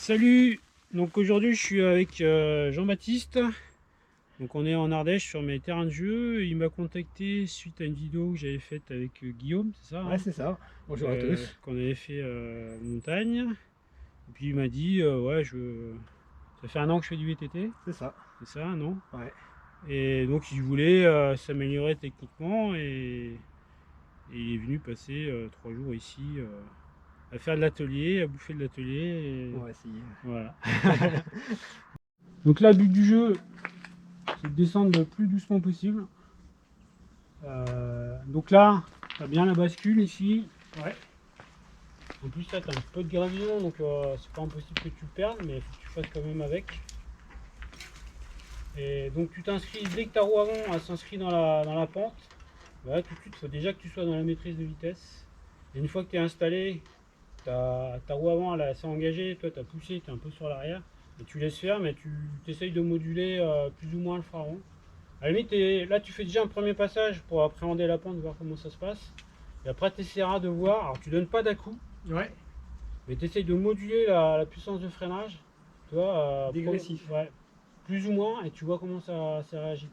Salut! Donc aujourd'hui je suis avec Jean-Baptiste. Donc on est en Ardèche sur mes terrains de jeu. Il m'a contacté suite à une vidéo que j'avais faite avec Guillaume, c'est ça Ouais, hein, c'est ça. Bonjour à tous. qu'on avait fait en montagne. Et puis il m'a dit ouais ça fait un an que je fais du VTT, C'est ça. c'est ça, non? Ouais. Et donc il voulait s'améliorer techniquement et il est venu passer 3 jours ici à faire de l'atelier, à bouffer de l'atelier. On va essayer. Voilà. Donc là, le but du jeu, c'est de descendre le plus doucement possible. Donc là, tu as bien la bascule ici. Ouais. En plus là, tu as un peu de gravillon, donc c'est pas impossible que tu le perdes, mais il faut que tu fasses quand même avec. Et donc tu t'inscris, dès que ta roue avant elle s'inscrit dans la pente, bah là, tout de suite, il faut déjà que tu sois dans la maîtrise de vitesse. Et une fois que tu es installé, ta roue avant elle s'est engagée, toi tu as poussé, tu es un peu sur l'arrière. Et tu laisses faire, mais tu essayes de moduler plus ou moins le frein avant. À la limite, là tu fais déjà un premier passage pour appréhender la pente, voir comment ça se passe. Et après tu essaieras de voir, alors tu donnes pas d'à-coup, Ouais. mais tu essayes de moduler la puissance de freinage. Tu vois, Dégressif. ouais, plus ou moins, et tu vois comment ça réagit.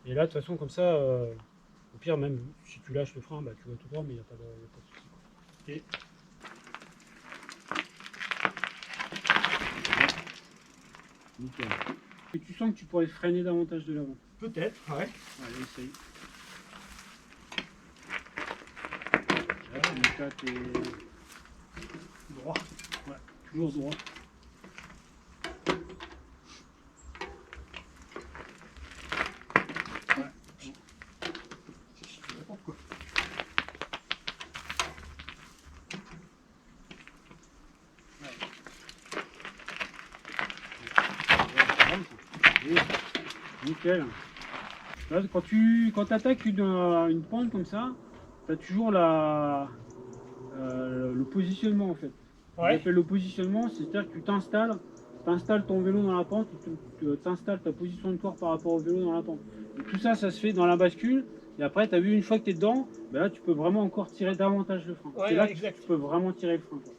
Et là de toute façon comme ça, au pire même si tu lâches le frein, bah, tu vas tout droit, mais il n'y a pas de souci. Et Nickel. Et tu sens que tu pourrais freiner davantage de l'avant. peut-être, ouais. Allez, essaye. Donc là, t'es Droit. ouais, toujours droit. Ouais. N'importe quoi. Oui, nickel. Là, quand tu attaques une pente comme ça, tu as toujours le positionnement en fait. Ouais. J'appelle le positionnement, c'est-à-dire que tu t'installes ton vélo dans la pente, tu t'installes ta position de corps par rapport au vélo dans la pente. Et tout ça, ça se fait dans la bascule. Et après, tu as vu, une fois que tu es dedans, ben là, tu peux vraiment encore tirer davantage le frein. Ouais, c'est là ouais, que exact. tu peux vraiment tirer le frein, quoi.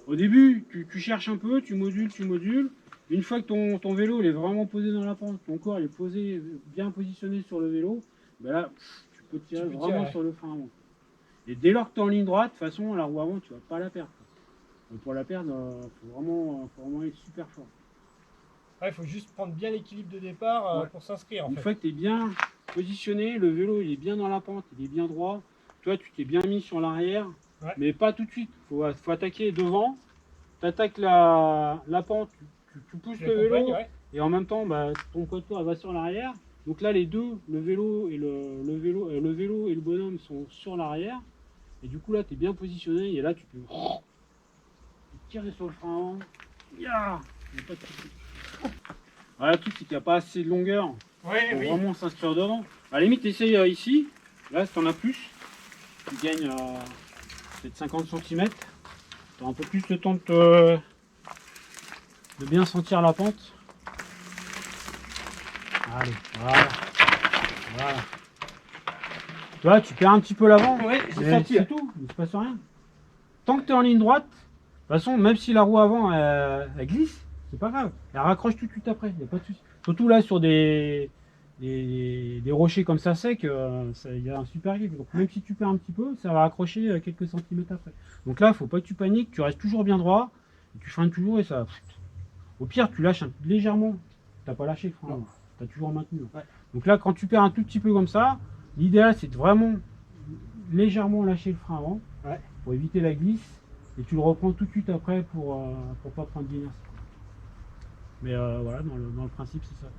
Au début, tu cherches un peu, tu modules. Une fois que ton vélo il est vraiment posé dans la pente, ton corps il est posé, bien positionné sur le vélo, ben là, tu peux tirer vraiment sur le frein avant. Et dès lors que tu es en ligne droite, de toute façon, la roue avant, tu vas pas la perdre. Donc pour la perdre, faut vraiment être super fort. Ouais, il faut juste prendre bien l'équilibre de départ Ouais. pour s'inscrire en Une fait. fois que tu es bien positionné, le vélo il est bien dans la pente, il est bien droit. Toi, tu t'es bien mis sur l'arrière, Ouais. mais pas tout de suite. Faut attaquer devant. Tu attaques la pente, tu pousses Tu le l'accompagnes, vélo ouais. et en même temps, bah, ton poids de corps va sur l'arrière. Donc là, les deux, le vélo et le vélo et le bonhomme sont sur l'arrière. Et du coup, là, tu es bien positionné et là, tu peux tirer sur le frein avant. Ya, il y a pas de souci. Voilà, le truc, c'est qu'il n'y a pas assez de longueur Ouais, pour oui. vraiment s'inscrire devant. À la limite, essaye ici. Là, si tu en as plus, tu gagnes peut-être 50 cm. Tu as un peu plus le temps de bien sentir la pente. Allez, voilà. Voilà. Tu vois, tu perds un petit peu l'avant. Ouais, j'ai Mais senti. c'est tout, il ne se passe rien. Tant que tu es en ligne droite, de toute façon, même si la roue avant elle glisse, c'est pas grave. Elle raccroche tout de suite après, il n'y a pas de souci. Surtout là sur des rochers comme ça secs, il y a un super grip. Donc même si tu perds un petit peu, ça va accrocher quelques centimètres après. Donc là, il ne faut pas que tu paniques, tu restes toujours bien droit, et tu freines toujours et ça. Au pire, tu lâches légèrement. Tu n'as pas lâché le frein, tu as toujours maintenu. Ouais. Donc là, quand tu perds un tout petit peu comme ça, l'idéal c'est de vraiment légèrement lâcher le frein avant, Ouais. pour éviter la glisse, et tu le reprends tout de suite après pour pas prendre d'inertie. Mais voilà, dans le principe c'est ça.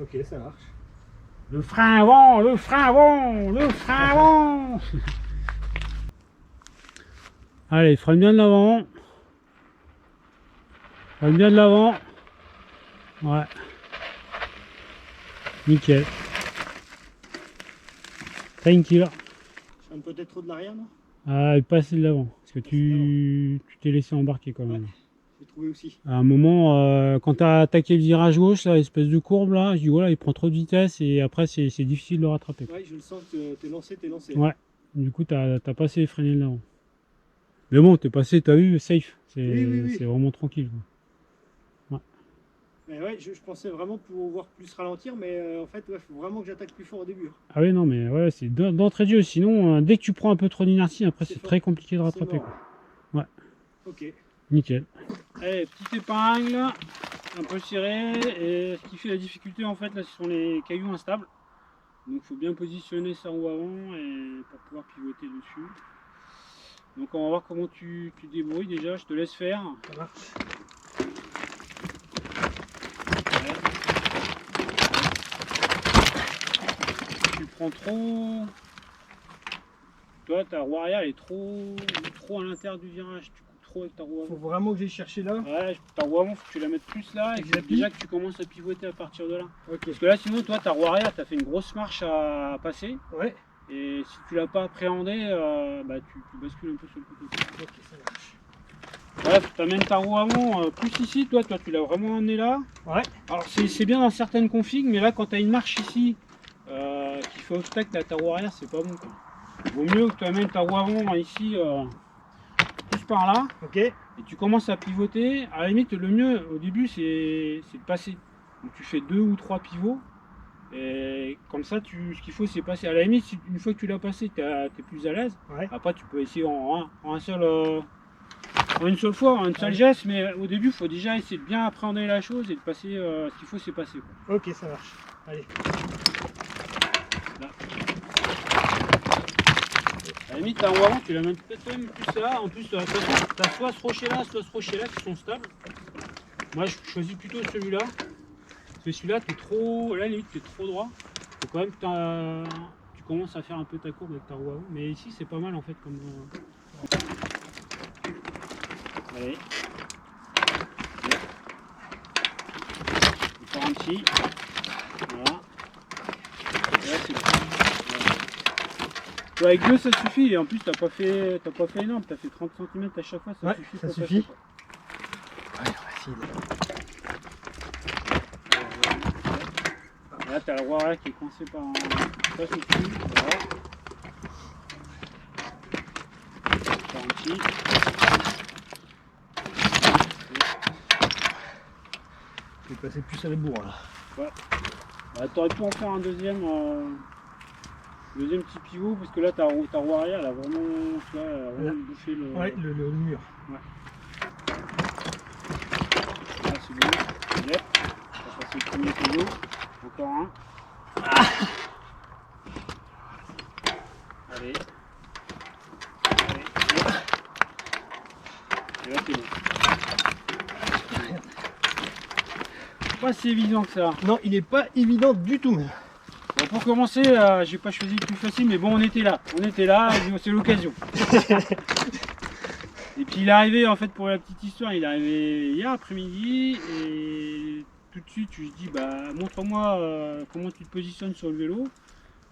Ok, ça marche. Le frein avant, le frein avant, le frein avant. Allez, freine bien de l'avant. Freine bien de l'avant. Ouais. Nickel. Tranquille. Je freine peut-être trop de l'arrière, non? Ah, pas assez de l'avant. Parce que tu t'es laissé embarquer quand même. Ouais. J'ai trouvé aussi. À un moment, quand tu as attaqué le virage gauche, là, espèce de courbe là, je dis voilà, il prend trop de vitesse et après c'est difficile de le rattraper. Ouais, je le sens que t'es lancé. Ouais, du coup, t'as pas assez freiné de l'avant. Mais bon, t'es passé, t'as vu, safe. C'est Oui. c'est vraiment tranquille. Quoi. Mais ouais, je pensais vraiment pouvoir plus ralentir, mais en fait, il faut vraiment que j'attaque plus fort au début. Ah oui, non, mais ouais, c'est d'entrée de jeu. Sinon, dès que tu prends un peu trop d'inertie, après, C'est c'est fort. très compliqué de C'est rattraper. mort. Quoi. Ouais, Ok. nickel. Allez, petite épingle, un peu serré. Et ce qui fait la difficulté, en fait, là, ce sont les cailloux instables. Donc, il faut bien positionner sa roue avant et pour pouvoir pivoter dessus. Donc, on va voir comment tu débrouilles déjà. Je te laisse faire. Ça marche. Tu prends trop. Toi, ta roue arrière elle est trop à l'intérieur du virage. Tu coupes trop avec ta roue Faut avant. vraiment que j'aille chercher là. Ouais, ta roue avant, faut que tu la mettes plus là et Et que que j'appuie. déjà que tu commences à pivoter à partir de là. Ok. Parce que là, sinon, toi, ta roue arrière, tu as fait une grosse marche à passer. Ouais. Et si tu l'as pas appréhendé, bah, tu bascules un peu sur le côté. Ok, ça marche. Bref, tu amènes ta roue avant plus ici. Toi, tu l'as vraiment amené là. Ouais. Alors, c'est bien dans certaines configs, mais là, quand tu as une marche ici qui fait obstacle à ta roue arrière, c'est pas bon. Quoi. Vaut mieux que tu amènes ta roue avant ici, plus par là, Ok. et tu commences à pivoter. À la limite, le mieux au début, c'est de passer. Donc tu fais 2 ou 3 pivots, et comme ça, ce qu'il faut, c'est passer. À la limite, une fois que tu l'as passé, tu es plus à l'aise. Ouais. Après, tu peux essayer en une seule fois, en une seule geste, mais au début, il faut déjà essayer de bien appréhender la chose et de passer. Ce qu'il faut, c'est passer. Quoi. Ok, ça marche. Allez. Là. À la limite, ta roue avant, tu la mets peut-être même plus là. En plus, tu as soit ce rocher-là, soit ce rocher-là qui sont stables. Moi, je choisis plutôt celui-là. Parce que celui-là, tu es trop. Là, limite, tu es trop droit. Faut quand même que tu commences à faire un peu ta courbe avec ta roue avant. Mais ici, c'est pas mal en fait. Comme. Allez. Encore un petit. Voilà. Et là, c'est bon. Voilà. Avec deux, ça suffit. Et en plus, t'as pas fait énorme. T'as fait 30 cm à chaque fois. Ça Ouais, suffit. ça pour suffit. passer, quoi. Ouais, on va essayer de... Là, t'as la roue arrière qui est coincée par un. Ça suffit. Voilà. Par un petit. Je vais passer plus à la bourre là. Bah, t'aurais pu en faire un deuxième petit pivot parce que là ta roue arrière elle a vraiment, tu vois, elle a vraiment bouffé le. Ouais, le mur. Là c'est bon. Yep. On va passer le premier pivot. Encore un. Allez. Allez. Et là c'est bon. Pas si évident que ça. Non, il est pas évident du tout même. Bon, pour commencer, j'ai pas choisi le plus facile, mais bon, on était là, c'est l'occasion. Et puis il est arrivé, en fait, pour la petite histoire, il est arrivé hier après-midi, et tout de suite, je lui dis, bah, montre-moi comment tu te positionnes sur le vélo.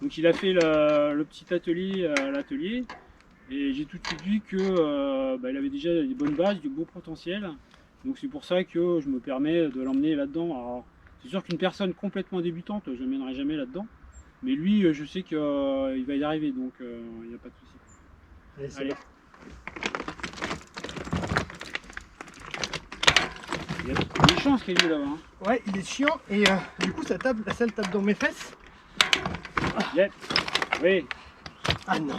Donc il a fait le petit atelier à l'atelier, et j'ai tout de suite vu que il avait déjà des bonnes bases, du beau potentiel. Donc c'est pour ça que je me permets de l'emmener là-dedans. Alors, c'est sûr qu'une personne complètement débutante, je ne mènerai jamais là-dedans. Mais lui, je sais qu'il va y arriver, donc il n'y a pas de souci. Allez, Allez. Il y a des chances qu'il y ait là-bas. Hein. Ouais, il est chiant et du coup la selle tape dans mes fesses. Yep. Oui. Ah non.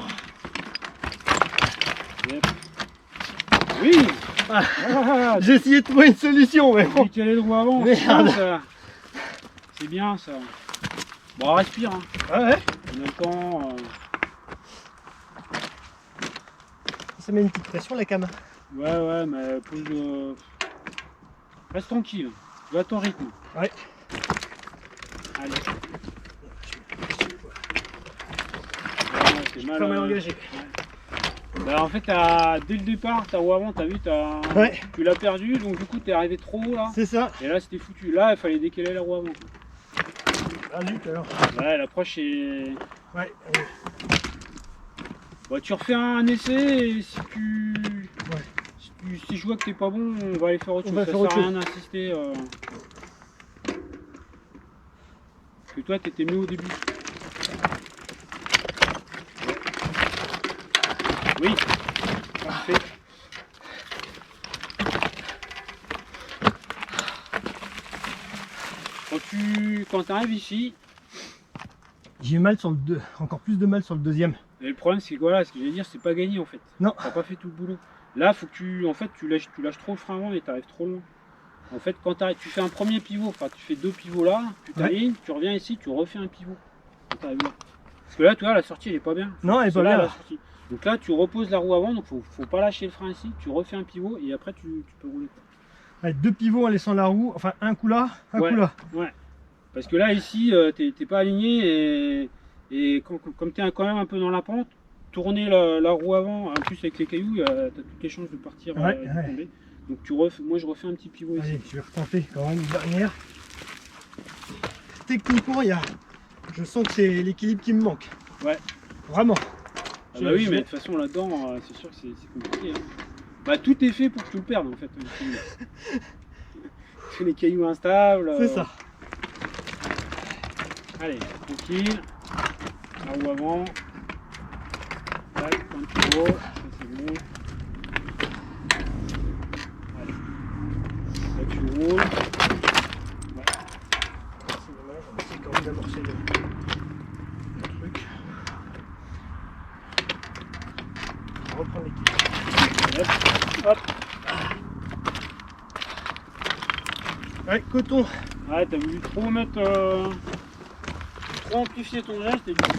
Yep. Oui. J'ai essayé de trouver une solution mais bon. Tu allais le voir avant. Merde. C'est bien ça. Bon, respire. Hein. Ah ouais. On a le temps. Ça met une petite pression la cam. Ouais, mais pose. Reste tranquille. Va à ton rythme. Ouais. Allez. C'est Pas mal engagé. Ouais. Bah, en fait, dès le départ, ta roue avant, t'as vu, Ouais. tu l'as perdu, donc du coup, t'es arrivé trop haut là. C'est ça. Et là, c'était foutu. Là, il fallait décaler la roue avant. Ah zut alors. Ouais, l'approche est. Ouais. Bah, tu refais un essai et si Ouais. si je vois que t'es pas bon, on va aller faire autre On chose. va Ça faire sert autre à rien d'insister. Parce que toi, t'étais mieux au début. Oui. Parfait. quand tu arrives ici, J'ai mal sur le 2, encore plus de mal sur le deuxième. et le problème c'est que voilà, ce que je vais dire, c'est pas gagné en fait. Non. T'as pas fait tout le boulot. Là, faut que tu lâches trop le frein avant et t'arrives trop loin. En fait, quand tu fais un premier pivot, enfin tu fais 2 pivots là, tu t'alignes, tu reviens ici, tu refais un pivot. Quand t'arrives là. Parce que là, tu vois, la sortie elle est pas bien. Non, elle est pas Là, bien. la sortie. Donc là, tu reposes la roue avant, donc faut pas lâcher le frein ici, tu refais un pivot et après tu peux rouler. Ouais, 2 pivots en laissant la roue, enfin un coup là, un Ouais. coup là. Ouais. Parce que là, ici, t'es pas aligné et comme tu es quand même un peu dans la pente, tourner la roue avant, en plus avec les cailloux, tu as toutes les chances de partir et de tomber. Donc moi, je refais un petit pivot ici. Allez, je vais retenter quand même une dernière. Techniquement, je sens que c'est l'équilibre qui me manque. Ouais. Vraiment. Ah bah oui, mais de toute façon, là-dedans, c'est sûr que c'est compliqué. Hein. Bah, tout est fait pour que tu le perdes, en fait. C'est les cailloux instables. C'est ça. Allez, tranquille. La roue avant. Tac, un pivot. Ça, c'est bon. Allez. Là, tu roules. Ouais. C'est dommage, on essaie quand même d'amorcer le truc. On va reprendre l'équilibre. Hop. Ouais, coton. Ouais, t'as voulu trop mettre. Trop amplifier ton geste et du coup,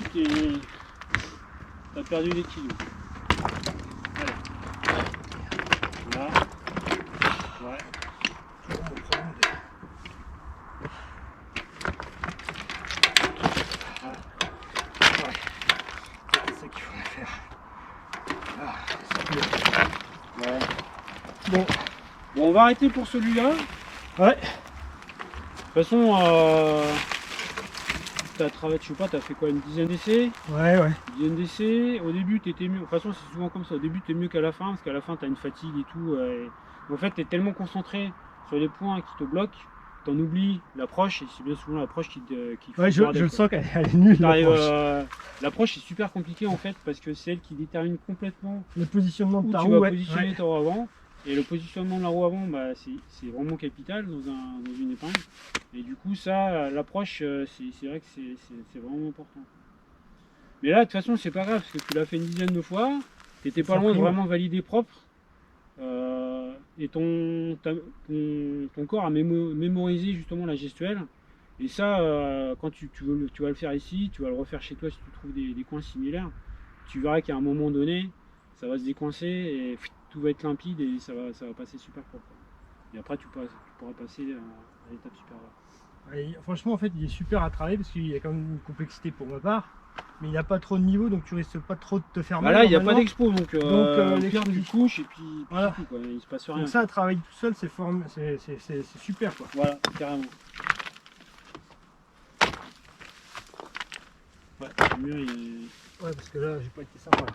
t'as perdu l'équilibre. Allez. Là. Ouais. Toujours mon problème de... Ouais. C'est ça qu'il faudrait faire. Ah, c'est mieux. Ouais. Bon. Bon, on va arrêter pour celui-là. Ouais. De toute façon, t'as travaillé, je sais pas, t'as fait quoi, une dizaine d'essais? Ouais, ouais. Une dizaine d'essais. Au début, t'étais mieux. De toute façon, c'est souvent comme ça. Au début, t'es mieux qu'à la fin, parce qu'à la fin, t'as une fatigue et tout. Et en fait, t'es tellement concentré sur les points qui te bloquent, t'en oublies l'approche, et c'est bien souvent l'approche qui Ouais, fout je le bordel, le quoi. sens qu'elle est nulle. L'approche est super compliquée en fait, parce que c'est elle qui détermine complètement Le positionnement de où ta tu roue, vas ouais. positionner Ouais. ta roue avant. Et le positionnement de la roue avant, bah, c'est vraiment capital dans une épingle. Et du coup, ça, l'approche, c'est vrai que c'est vraiment important. Mais là, de toute façon, c'est pas grave, parce que tu l'as fait une dizaine de fois, t'étais pas Ça loin de prime. vraiment valider propre. Et ton corps a mémorisé justement la gestuelle. Et ça, quand tu vas le faire ici, tu vas le refaire chez toi si tu trouves des coins similaires. Tu verras qu'à un moment donné, ça va se décoincer et tout va être limpide et ça va passer super propre. Et après, tu pourras passer à l'étape supérieure. Ouais, franchement, en fait, il est super à travailler parce qu'il y a quand même une complexité pour ma part. Mais il n'y a pas trop de niveau, donc tu risques pas trop de te faire mal. Bah là, il n'y a pas normalement. d'expo, donc au pire, tu couches et puis Voilà. c'est tout, quoi. Il se passe rien. Donc ça, à travailler tout seul, c'est super, quoi. Voilà, carrément. Ouais, le mur, Ouais, parce que là, j'ai pas été sympa. Là.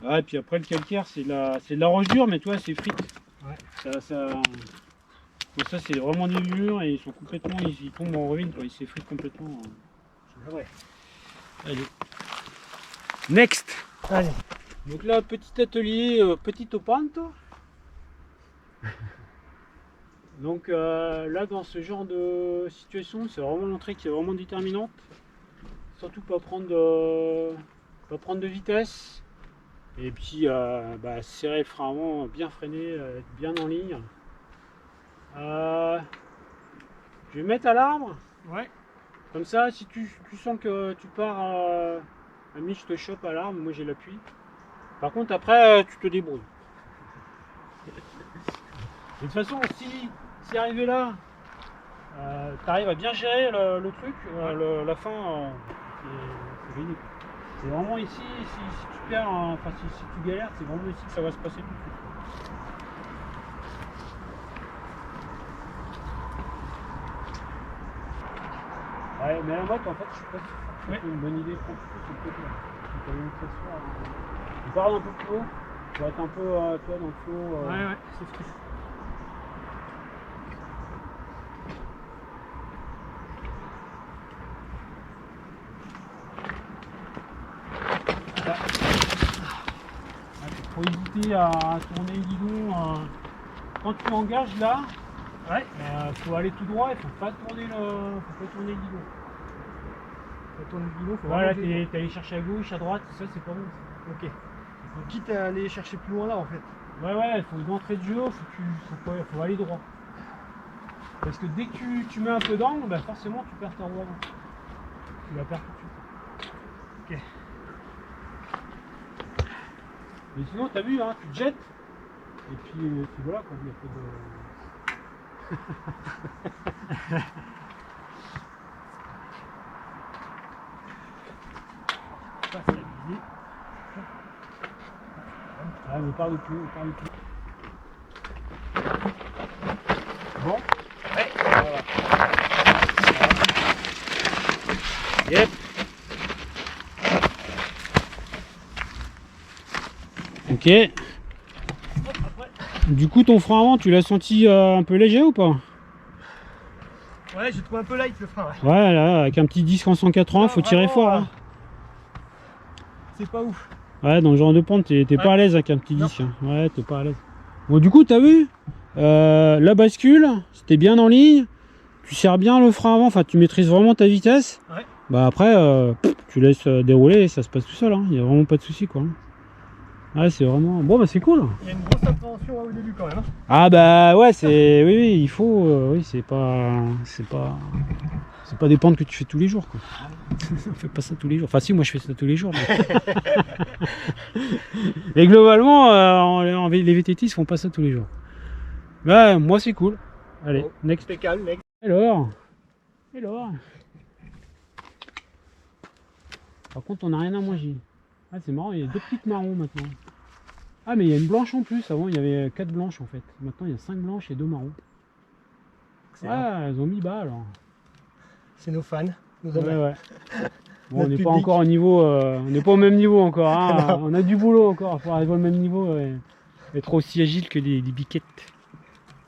Ah, et puis après, le calcaire, c'est de la roche dure, mais toi, c'est frite. Ouais. Donc ça, c'est vraiment des murs et ils sont complètement, ils tombent en ruine, quoi. Ils s'effritent complètement. C'est vrai. Allez. Next. Allez. Donc là, petit atelier, petit opanto. Donc là, dans ce genre de situation, c'est vraiment l'entrée qui est vraiment déterminante. Surtout pas prendre de vitesse. Et puis serrer le frein avant, bien freiner, être bien en ligne. Je vais mettre à l'arbre. Ouais. Comme ça, si tu sens que tu pars à mi, je te chope à l'arbre, moi j'ai l'appui. Par contre, après, tu te débrouilles. De toute façon, si arrivé là, tu arrives à bien gérer le truc, la fin, c'est génial. C'est vraiment ici, si tu perds, enfin si tu galères, c'est vraiment ici que ça va se passer tout de suite. Ouais, mais la motte, en fait, je sais pas si c'est une bonne idée pour tout ce côté. Tu as une pression. Tu pars un peu plus haut, tu vas être un peu, tu vois, dans le flot. Ouais, c'est fou. Faut éviter à tourner le guidon. Quand tu engages là, Ouais. Faut aller tout droit, il faut pas tourner le guidon. Faut tourner le guidon, faut Voilà, vraiment t'es allé chercher à gauche, à droite, ça c'est pas bon. Ça. Ok. Donc quitte à aller chercher plus loin là en fait. Ouais, il faut d'entrée de jeu, faut aller droit. Parce que dès que tu mets un peu d'angle, bah forcément tu perds ta roue avant. Tu la perds tout de suite. Ok. Mais sinon, t'as vu, hein, tu te jettes. Et puis voilà, quoi, il y a pas de... Ça, c'est la visée. Ah, mais par le tout, Bon. Ouais. Voilà. Yep. Ok. Hop, après. Du coup, ton frein avant, tu l'as senti un peu léger ou pas? Ouais, j'ai trouvé un peu light le frein. Ouais. Ouais, là, avec un petit disque en 180, faut tirer Vraiment, fort. Hein. C'est pas ouf. Ouais, dans le genre de pente, t'es Ouais. pas à l'aise avec un petit Non. disque. Hein. Ouais, t'es pas à l'aise. Bon, du coup, t'as vu la bascule, c'était bien en ligne. Tu serres bien le frein avant, enfin, tu maîtrises vraiment ta vitesse. Ouais. Bah après, tu laisses dérouler et ça se passe tout seul. Il n'y a vraiment pas de souci, quoi. Ouais, c'est vraiment... Bon, bah c'est cool. Il y a une grosse appréhension au début quand même. Hein. Ah bah ouais, c'est... Oui, il faut... oui, c'est pas des pentes que tu fais tous les jours, quoi. On fait pas ça tous les jours. Enfin si, moi je fais ça tous les jours. Mais, mais globalement, les VTT font pas ça tous les jours. Bah moi c'est cool. Allez, Bon, next. t'es calme, mec. Alors. Par contre, on n'a rien à manger. Ah, c'est marrant, il y a 2 petites marrons maintenant. Ah, mais il y a une blanche en plus. Avant, il y avait 4 blanches en fait. Maintenant, il y a 5 blanches et 2 marrons. Ah, elles ont mis bas alors. C'est nos fans. Nos Ouais, amis. ouais. Bon, on Notre n'est pas public. encore au niveau. On n'est pas au même niveau encore. Hein. On a du boulot encore pour arriver au même niveau et être aussi agile que les biquettes.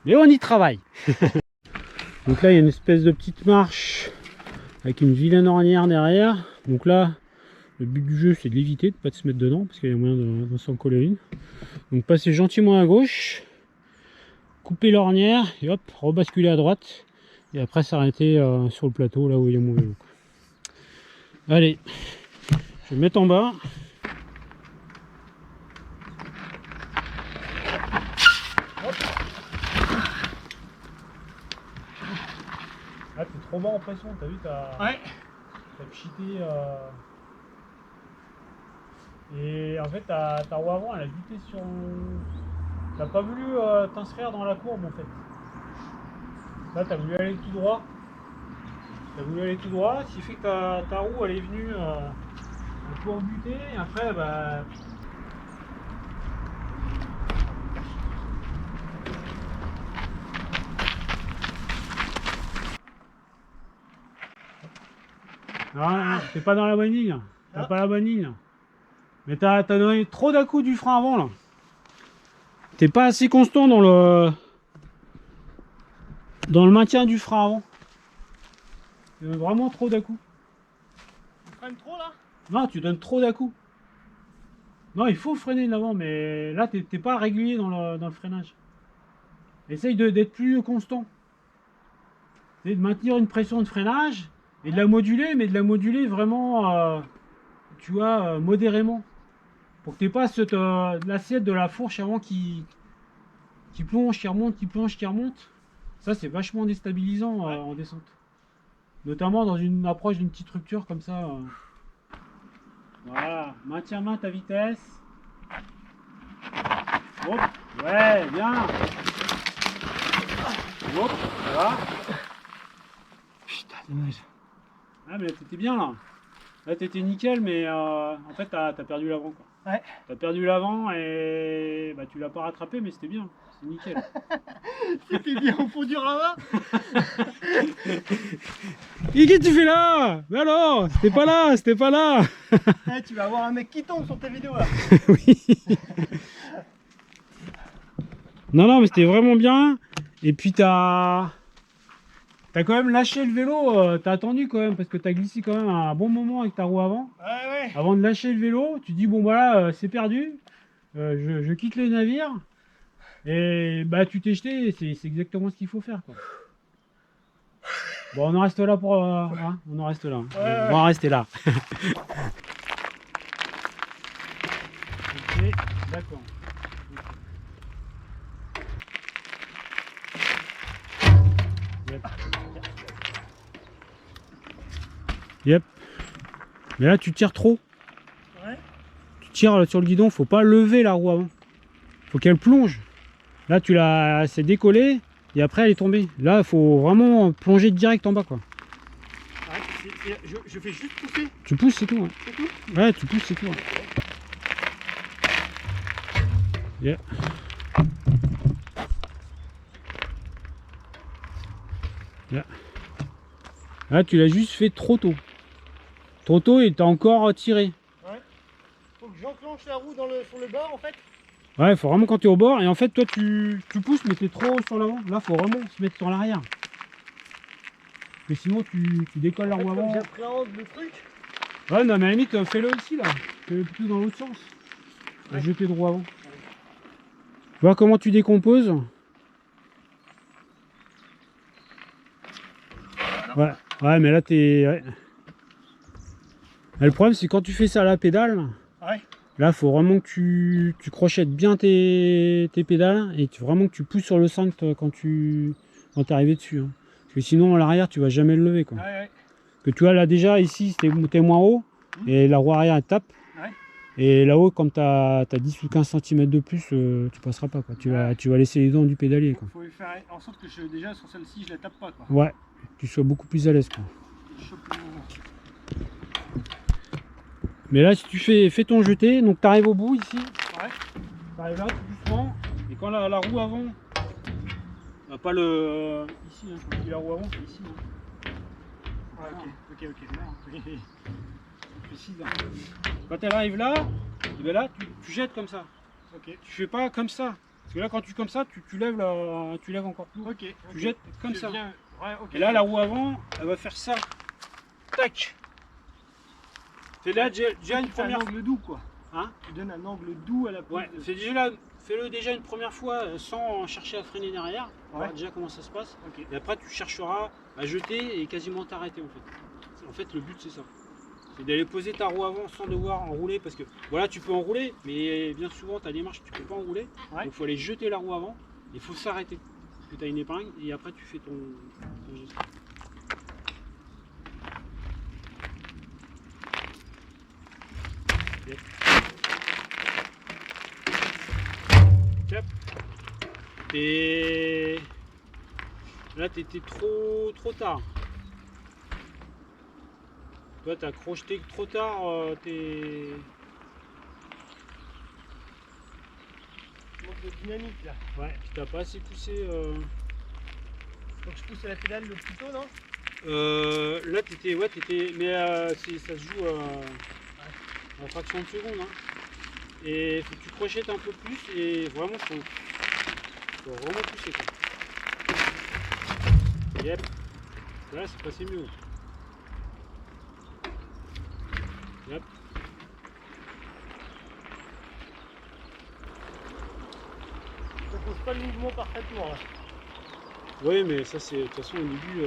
Mais on y travaille. Donc là, il y a une espèce de petite marche avec une vilaine ornière derrière. Donc là, le but du jeu, c'est de l'éviter, de ne pas se mettre dedans parce qu'il y a moyen de s'en coller une. Donc passer gentiment à gauche, couper l'ornière et hop, rebasculer à droite. Et après s'arrêter sur le plateau, là où il y a mon vélo. Allez, je vais me mettre en bas. Ah, t'es trop bas en pression, t'as vu, Ouais. t'as cheaté. Et en fait, ta roue avant, elle a buté sur. T'as pas voulu t'inscrire dans la courbe en fait. Là, t'as voulu aller tout droit. Ce qui fait que ta roue, elle est venue pour buter. Et après, bah. Non, t'es pas dans la bonne ligne. T'as pas la bonne ligne. Mais t'as donné trop d'à-coups du frein avant là. T'es pas assez constant dans le maintien du frein avant. Tu donnes vraiment trop d'à-coups. Tu freines trop là? Non, tu donnes trop d'à-coups. Non, il faut freiner de l'avant, mais là t'es pas régulier dans le freinage. Essaye d'être plus constant. Essaye de maintenir une pression de freinage et de la moduler, mais de la moduler vraiment, tu vois, modérément. Pour que tu n'aies pas l'assiette de la fourche avant qui plonge, qui remonte, qui plonge, qui remonte. Ça, c'est vachement déstabilisant en descente. Notamment dans une approche d'une petite rupture comme ça. Voilà, maintiens ta vitesse. Hop, ouais, bien. Hop, voilà. Putain, dommage. Ah, mais là, t'étais bien là. Là, t'étais nickel, mais en fait, t'as perdu l'avant, quoi. Ouais. T'as perdu l'avant et bah, tu l'as pas rattrapé, mais c'était bien. C'est nickel. C'était bien au fond du ravin. Et qu'est-ce que tu fais là? Mais alors, c'était pas là. Eh, tu vas avoir un mec qui tombe sur tes vidéos là. Oui. Non, mais c'était vraiment bien. Et puis t'as quand même lâché le vélo, t'as attendu quand même, parce que t'as glissé quand même un bon moment avec ta roue avant. Ouais. Avant de lâcher le vélo, tu dis bon voilà, c'est perdu, je quitte le navire. Et bah tu t'es jeté, c'est exactement ce qu'il faut faire quoi. Bon on en reste là pour... hein, on en reste là. Ouais. On va en rester là. Ok, d'accord. Yep. Yep. Mais là tu tires trop. Ouais. Tu tires sur le guidon, faut pas lever la roue avant. Faut qu'elle plonge. Là tu l'as, c'est décollé et après elle est tombée. Là il faut vraiment plonger direct en bas quoi. Ouais, je fais juste pousser. Tu pousses c'est tout. Ouais, C'est tout. ouais tu pousses c'est tout. Ouais. Yeah. Yeah. Là tu l'as juste fait trop tôt. Trop tôt et t'as encore tiré. Faut que j'enclenche la roue sur le bord en fait. Ouais, faut vraiment quand tu es au bord et en fait toi tu pousses mais t'es trop sur l'avant. Là faut vraiment se mettre sur l'arrière. Parce que sinon tu décolles la roue Comme avant. j'appréhende le truc. Ouais non mais à la limite fais-le ici là. Fais-le plutôt dans l'autre sens. Ouais. Jeter de roue avant. Tu vois comment tu décomposes. Ouais, ouais mais là t'es... Ouais. Et le problème c'est quand tu fais ça à la pédale. Ouais. Là, faut vraiment que tu crochettes bien tes pédales et vraiment que tu pousses sur le cintre quand tu es arrivé dessus. Hein. Parce que sinon, à l'arrière, tu vas jamais le lever. Quoi. Ouais, ouais. Que tu vois, là déjà, ici, t'es moins haut et la roue arrière, elle tape. Ouais. Et là-haut, comme tu as 10 ou 15 cm de plus, tu passeras pas. Quoi. Tu vas laisser les dents du pédalier. Quoi. Faut faire en sorte que déjà sur celle-ci, je la tape pas. Quoi. Ouais, que tu sois beaucoup plus à l'aise. Quoi. Je chope le moment. Mais là, si tu fais ton jeté, donc tu arrives au bout ici. Ouais. Tu arrives là tout doucement. Et quand la roue avant, pas le. Ici, hein, quand je dis la roue avant, c'est ici. Hein. Ouais, ok. Précise, hein. Quand elle arrive là, et bien là, tu jettes comme ça. Ok. Tu fais pas comme ça. Parce que là, quand tu comme ça, tu lèves encore plus. Ok. Tu jettes comme ça. Bien. Ouais, ok. Et là, la roue avant, elle va faire ça. Tac. C'est là déjà une première un angle doux quoi. Hein? Tu donnes un angle doux à la prise. Ouais, fais-le déjà une première fois sans chercher à freiner derrière. On va Ouais. voir déjà comment ça se passe. Ok. Et après, tu chercheras à jeter et quasiment t'arrêter en fait. En fait, le but c'est ça. C'est d'aller poser ta roue avant sans devoir enrouler. Parce que voilà, tu peux enrouler, mais bien souvent, tu as des marches, tu peux pas enrouler. Ouais. Donc, il faut aller jeter la roue avant. Il faut s'arrêter. Parce que tu as une épingle et après, tu fais ton geste. Et là t'étais trop tard. Toi t'as crocheté trop tard tes... Manque de dynamique là. Ouais, tu t'as pas assez poussé. Donc je pousse à la pédale le plus tôt, non? Là t'étais... Ouais t'étais... Mais ça se joue en fraction de seconde. Hein. Et faut que tu crochettes un peu plus et vraiment faut vraiment pousser quoi. Yep. Là c'est passé mieux. Yep. Je ne pose pas le mouvement parfaitement là. Oui mais ça c'est de toute façon au début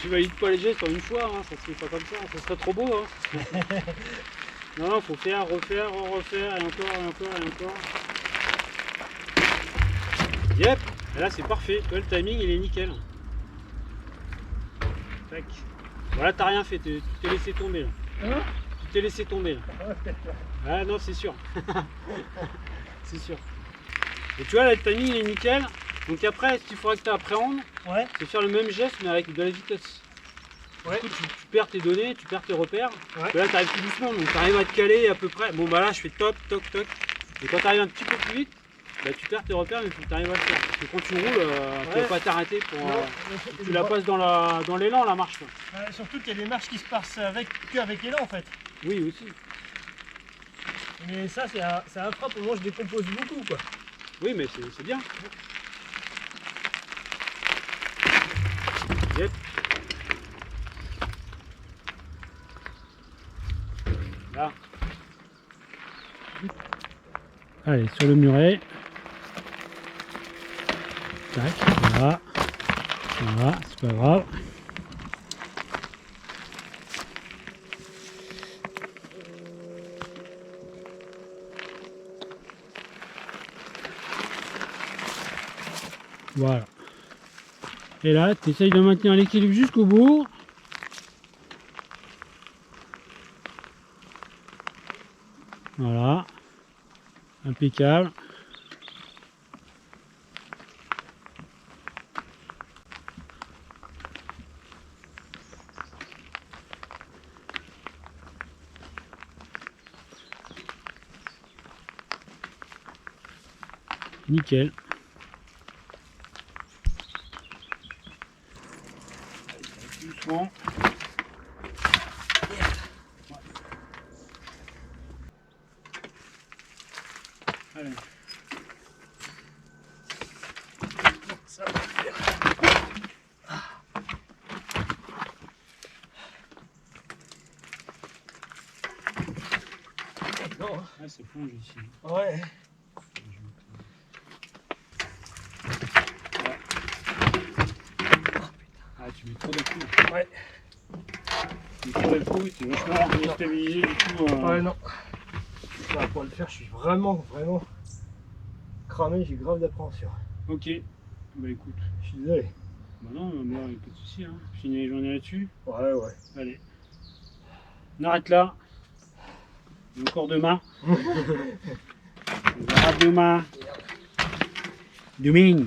tu valides pas les gestes en une fois, hein, ça se fait pas comme ça, ça serait trop beau hein. Non, faut faire, refaire, refaire et encore. Yep, et là c'est parfait, le timing il est nickel. Tac. Voilà, t'as rien fait, tu t'es laissé tomber là. Hein? Tu t'es laissé tomber là. Ah non, c'est sûr. C'est sûr. Et tu vois là, le timing il est nickel. Donc après, ce qu'il faudrait que tu appréhendes, Ouais. c'est faire le même geste mais avec de la vitesse. Ouais. Du coup, tu perds tes données, tu perds tes repères. Ouais. Là, tu arrives tout doucement, donc tu arrives à te caler à peu près. Bon, bah là, je fais toc, toc, toc. Et quand tu arrives un petit peu plus vite, bah, tu perds tes repères, mais il faut que tu arrives à le faire. Parce que quand tu roules, tu Ouais. vas pas t'arrêter pour. Non, Tu la passes dans l'élan, la marche. Quoi. surtout qu'il y a des marches qui se passent qu'avec l'élan en fait. Oui, aussi. Mais ça, c'est un frein pour moi, je décompose beaucoup quoi. Oui, mais c'est bien. Yep. Là. Allez, sur le muret. Tac, voilà. Voilà, c'est pas grave. Voilà. Et là, tu essayes de maintenir l'équilibre jusqu'au bout. Voilà. Impeccable. Nickel. Doucement. Allez. Ça va faire. Non. Ah, c'est plonge ici. Ouais. Ah, tu mets trop de coups. Ouais. Tu mets trop de coups, c'est vachement stabilisé du coup. Ouais, non. Ça va pas le faire, je suis vraiment cramé, j'ai grave d'appréhension. Ok. Bah écoute. Je suis désolé. Bah non, moi, pas de soucis. Hein. Je finis les journées là-dessus. Ouais, ouais. Allez. On arrête là. Encore demain. On verra demain. Demain.